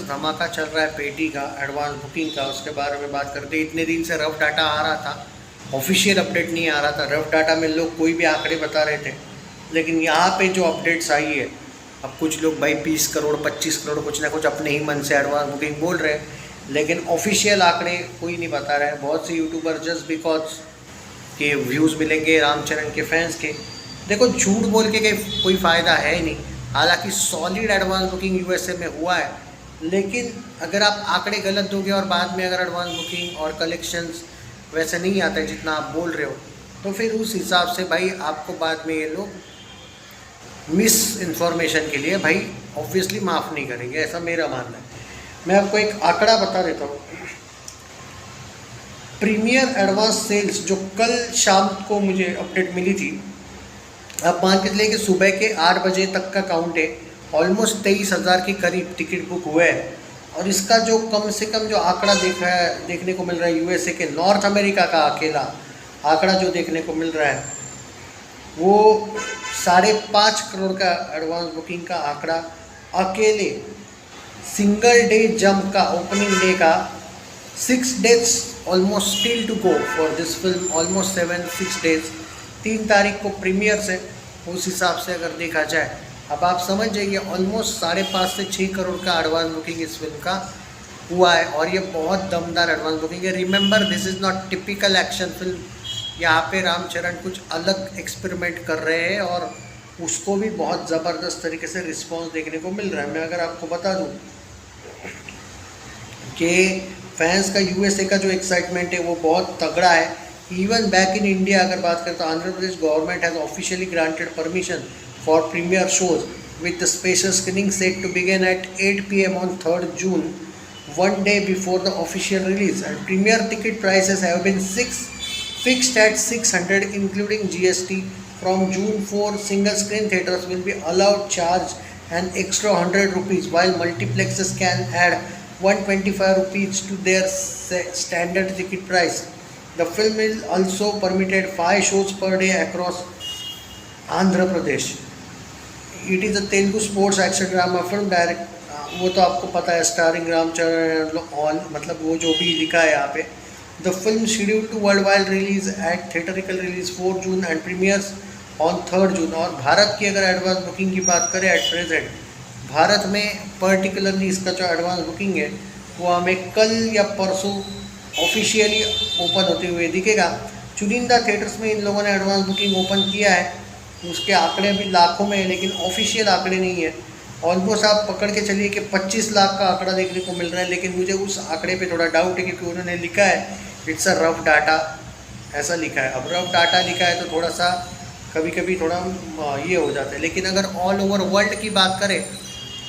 धमाका चल रहा है पेटी का, एडवांस बुकिंग का, उसके बारे में बात करते हैं। इतने दिन से रफ डाटा आ रहा था, ऑफिशियल अपडेट नहीं आ रहा था। रफ डाटा में लोग कोई भी आंकड़े बता रहे थे, लेकिन यहाँ पे जो अपडेट्स आई है, अब कुछ लोग भाई 20 करोड़ 25 करोड़ कुछ ना कुछ अपने ही मन से एडवांस बुकिंग बोल रहे हैं, लेकिन ऑफिशियल आंकड़े कोई नहीं बता रहा है। बहुत से यूट्यूबर जस्ट बिकॉज के व्यूज़ मिलेंगे रामचरण के फैंस के, देखो झूठ बोल के कोई फ़ायदा है ही नहीं। हालांकि सॉलिड एडवांस बुकिंग यूएसए में हुआ है, लेकिन अगर आप आंकड़े गलत दोगे और बाद में अगर एडवांस बुकिंग और कलेक्शंस वैसे नहीं आता है जितना आप बोल रहे हो, तो फिर उस हिसाब से भाई आपको बाद में ये लोग मिस इन्फॉर्मेशन के लिए भाई ऑब्वियसली माफ़ नहीं करेंगे, ऐसा मेरा मानना है। मैं आपको एक आंकड़ा बता देता हूँ। प्रीमियर एडवांस सेल्स जो कल शाम को मुझे अपडेट मिली थी, आप मान के चलिए कि सुबह के 8 बजे तक का काउंट है, ऑलमोस्ट 23,000 के करीब टिकट बुक हुए हैं। और इसका जो कम से कम जो आंकड़ा देखने को मिल रहा है यूएसए के नॉर्थ अमेरिका का अकेला आंकड़ा जो देखने को मिल रहा है, वो 5.5 करोड़ का एडवांस बुकिंग का आंकड़ा अकेले सिंगल डे जंप का, ओपनिंग डे का 6 days almost still to go for this film, almost 6 days. 3 तारीख को प्रीमियर्स है, उस हिसाब से अगर देखा जाए अब आप समझ जाइए ऑलमोस्ट 5.5 से 6 करोड़ का एडवांस बुकिंग इस फिल्म का हुआ है। और ये बहुत दमदार एडवांस बुकिंग है। Remember, this is not typical action film. यहाँ पे रामचरण कुछ अलग एक्सपेरिमेंट कर रहे हैं और उसको भी बहुत ज़बरदस्त तरीके से रिस्पॉन्स देखने को मिल रहा है। मैं अगर आपको बता दूँ कि फैंस का यूएसए का जो एक्साइटमेंट है वो बहुत तगड़ा है। इवन बैक इन इंडिया अगर बात करें तो Andhra Pradesh government has officially granted permission for premiere shows, with the spacious screening set to begin at 8 p.m. on 3rd June, one day before the official release. And premiere ticket prices have been fixed at 600 including GST. From June 4, single screen theatres will be allowed charge an extra 100 rupees, while multiplexes can add 125 rupees to their standard ticket price. The film is also permitted 5 shows per day across Andhra Pradesh. It is a Telugu sports action drama film direct, वो तो आपको पता है, starring Ramcharan all, मतलब वो जो भी लिखा है यहाँ पे। The film scheduled to world wide release at theatrical release 4 June and premieres on 3rd June. और भारत की अगर एडवांस बुकिंग की बात करें एट प्रेजेंट, भारत में पर्टिकुलरली इसका जो एडवांस बुकिंग है वो हमें कल या परसों ऑफिशियली ओपन होते हुए दिखेगा। चुनिंदा थिएटर्स में इन लोगों ने एडवांस बुकिंग ओपन किया है, उसके आंकड़े अभी लाखों में है, लेकिन ऑफिशियल आंकड़े नहीं है। ऑलमोस्ट आप पकड़ के चलिए कि 25 लाख का आंकड़ा देखने को मिल रहा है, लेकिन मुझे उस आंकड़े पे थोड़ा डाउट है क्योंकि उन्होंने लिखा है इट्स अ रफ डाटा, ऐसा लिखा है। अब रफ डाटा लिखा है तो थोड़ा सा कभी कभी थोड़ा ये हो जाता है, लेकिन अगर ऑल ओवर वर्ल्ड की बात करें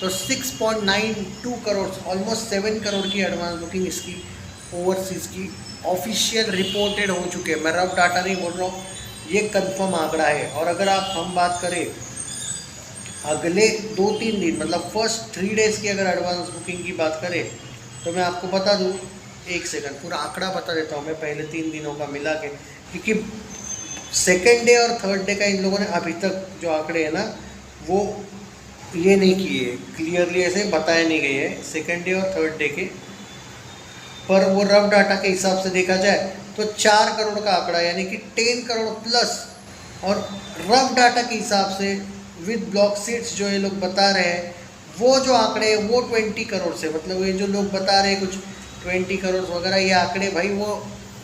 तो 6.92 करोड़, ऑलमोस्ट 7 करोड़ की एडवांस बुकिंग इसकी ओवरसीज़ की ऑफिशियल रिपोर्टेड हो चुके हैं। मैं रफ डाटा नहीं बोल रहा हूँ, ये कंफर्म आंकड़ा है। और अगर हम बात करें अगले 2-3 दिन, मतलब फर्स्ट 3 डेज़ की अगर एडवांस बुकिंग की बात करें तो मैं आपको बता दूँ, एक सेकंड पूरा आंकड़ा बता देता हूँ मैं पहले 3 दिनों का मिला के, क्योंकि 2nd डे और 3rd डे का इन लोगों ने अभी तक जो आंकड़े हैं ना वो ये नहीं किए, क्लियरली ऐसे बताए नहीं गए हैं 2nd डे और 3rd डे के, पर वो रफ डाटा के हिसाब से देखा जाए तो 4 करोड़ का आंकड़ा, यानी कि 10 करोड़ प्लस। और रफ डाटा के हिसाब से विद ब्लॉक सीट्स जो ये लोग बता रहे हैं, वो जो आंकड़े हैं वो 20 करोड़ से, मतलब ये जो लोग बता रहे हैं कुछ 20 करोड़ वगैरह, ये आंकड़े भाई वो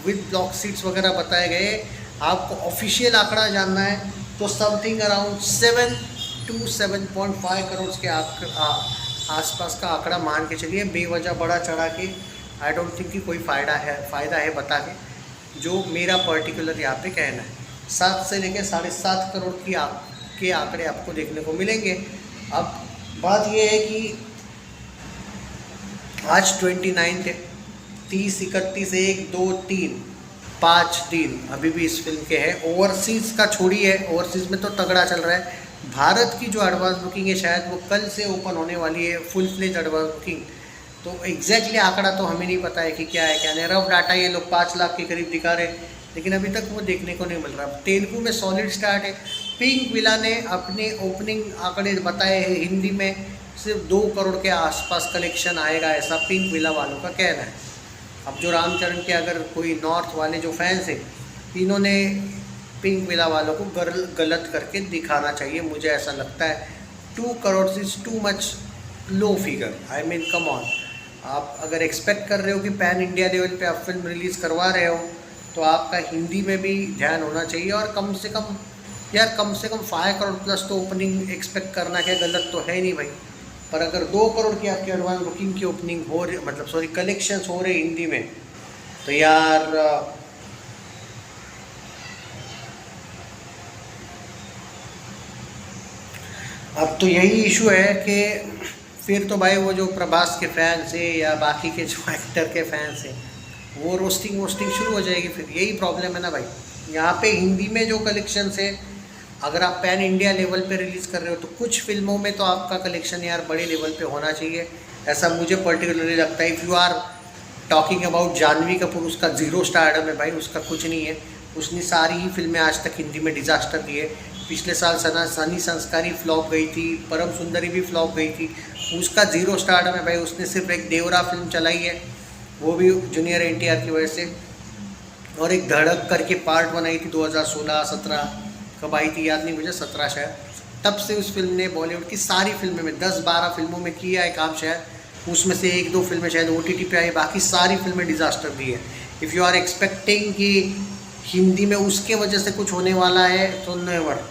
विद ब्लॉक सीट्स वगैरह बताए गए। आपको ऑफिशियल आंकड़ा जानना है तो समथिंग अराउंड 7 to 7.5 करोड़ के आसपास का आंकड़ा मान के चलिए। बेवजह बड़ा चढ़ा के आई डोंट थिंक कि कोई फ़ायदा है बता के, जो मेरा पर्टिकुलर यहाँ पे कहना है। 7 से लेकर 7.5 करोड़ के आंकड़े आपको देखने को मिलेंगे। अब बात ये है कि आज 29 है, 30, 31, 1, 2, 3, 5 दिन अभी भी इस फिल्म के हैं। ओवरसीज़ का छोड़िए, ओवरसीज़ में तो तगड़ा चल रहा है। भारत की जो एडवांस बुकिंग है शायद वो कल से ओपन होने वाली है, फुल फ्लेज एडवांस बुकिंग। तो एग्जैक्टली आंकड़ा तो हमें नहीं पता है कि क्या है क्या नहीं। रफ डाटा ये लोग 5 लाख के करीब दिखा रहे हैं, लेकिन अभी तक वो देखने को नहीं मिल रहा। तेलुगु में सॉलिड स्टार्ट है। पिंक विला ने अपने ओपनिंग आंकड़े बताए हैं हिंदी में सिर्फ 2 करोड़ के आसपास कलेक्शन आएगा, ऐसा पिंक विला वालों का कहना है। अब जो रामचरण के अगर कोई नॉर्थ वाले जो फैंस हैं, इन्होंने पिंक विला वालों को गलत करके दिखाना चाहिए, मुझे ऐसा लगता है। 2 crore is too much low figure. I mean come on, आप अगर एक्सपेक्ट कर रहे हो कि पैन इंडिया लेवल पे आप फिल्म रिलीज़ करवा रहे हो तो आपका हिंदी में भी ध्यान होना चाहिए। और कम से कम 5 करोड़ प्लस तो ओपनिंग एक्सपेक्ट करना क्या गलत तो है नहीं भाई। पर अगर 2 करोड़ की आपकी एडवांस बुकिंग की ओपनिंग हो रही, मतलब सॉरी कलेक्शंस हो रहे हिंदी में, तो यार अब तो यही इशू है कि फिर तो भाई वो जो प्रभास के फैंस है या बाकी के जो एक्टर के फैंस हैं वो रोस्टिंग शुरू हो जाएगी। फिर यही प्रॉब्लम है ना भाई। यहाँ पे हिंदी में जो कलेक्शंस है, अगर आप पैन इंडिया लेवल पे रिलीज़ कर रहे हो तो कुछ फिल्मों में तो आपका कलेक्शन यार बड़े लेवल पे होना चाहिए, ऐसा मुझे पर्टिकुलरली लगता है। If you are talking about Janhvi Kapoor, उसका 0 स्टारडम है भाई, उसका कुछ नहीं है। उसने सारी ही फिल्में आज तक हिंदी में डिज़ास्टर दी है। पिछले साल सनी संस्कारी फ्लॉप गई थी, परम सुंदरी भी फ्लॉप गई थी, उसका 0 स्टारडम है भाई। उसने सिर्फ एक देवरा फिल्म चलाई है, वो भी जूनियर NTR की वजह से, और एक धड़क करके पार्ट बनाई थी 2016-17, कब आई थी याद नहीं मुझे, 17 शायद। तब से उस फिल्म ने बॉलीवुड की सारी फिल्मों में 10-12 फिल्मों में किया है काम शायद, उसमें से 1-2 फिल्में शायद OTT पे आई, बाकी सारी फिल्में डिज़ास्टर दी है। इफ़ यू आर एक्सपेक्टिंग कि हिंदी में उसके वजह से कुछ होने वाला है तो नेवर।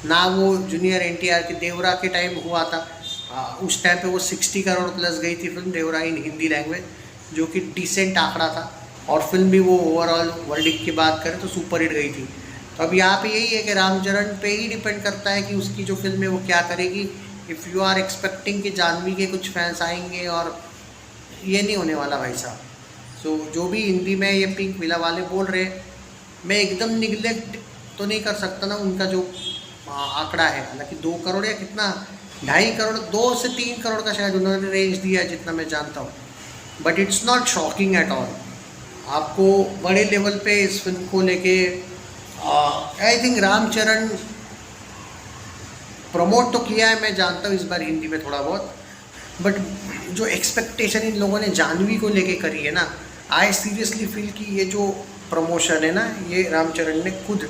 ना वो जूनियर NTR के देवरा के टाइम हुआ था, उस टाइम पे वो 60 करोड़ प्लस गई थी फिल्म देवरा इन हिंदी लैंग्वेज, जो कि डिसेंट आंकड़ा था। और फिल्म भी वो ओवरऑल वर्ल्ड की बात करें तो सुपर हिट गई थी। तो अब यहाँ पे यही है कि रामचरण पे ही डिपेंड करता है कि उसकी जो फिल्म है वो क्या करेगी। इफ़ यू आर एक्सपेक्टिंग कि जानवी के कुछ फैंस आएंगे, और ये नहीं होने वाला भाई साहब। सो जो भी हिंदी में ये पिंक विला वाले बोल रहे हैं, मैं एकदम निगलेक्ट तो नहीं कर सकता ना उनका जो आंकड़ा है। हालांकि 2 करोड़ या कितना, 2.5 करोड़, 2 से 3 करोड़ का शायद उन्होंने रेंज दिया है जितना मैं जानता हूँ। But it's not shocking at all. आपको बड़े लेवल पे इस फिल्म को लेके आई थिंक रामचरण प्रमोट तो किया है, मैं जानता हूँ इस बार हिंदी में थोड़ा बहुत, बट जो एक्सपेक्टेशन इन लोगों ने जानवी को लेके करी है ना, आई सीरियसली फील कि ये जो प्रमोशन है ना, ये रामचरण ने खुद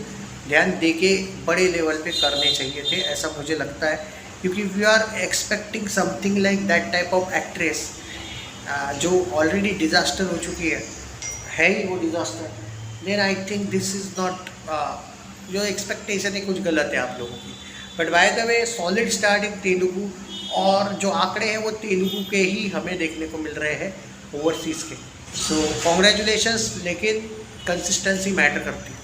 ध्यान दे के बड़े लेवल पे करने चाहिए थे, ऐसा मुझे लगता है। क्योंकि we are expecting something like that type of actress जो ऑलरेडी डिज़ास्टर हो चुकी है ही वो disaster, then I think this is not, जो एक्सपेक्टेशन है कुछ गलत है आप लोगों की। But by the way solid start in Telugu, और जो आंकड़े हैं वो तेलुगु के ही हमें देखने को मिल रहे हैं ओवरसीज़ के। सो कॉन्ग्रेचुलेशंस, लेकिन कंसिस्टेंसी मैटर करती है।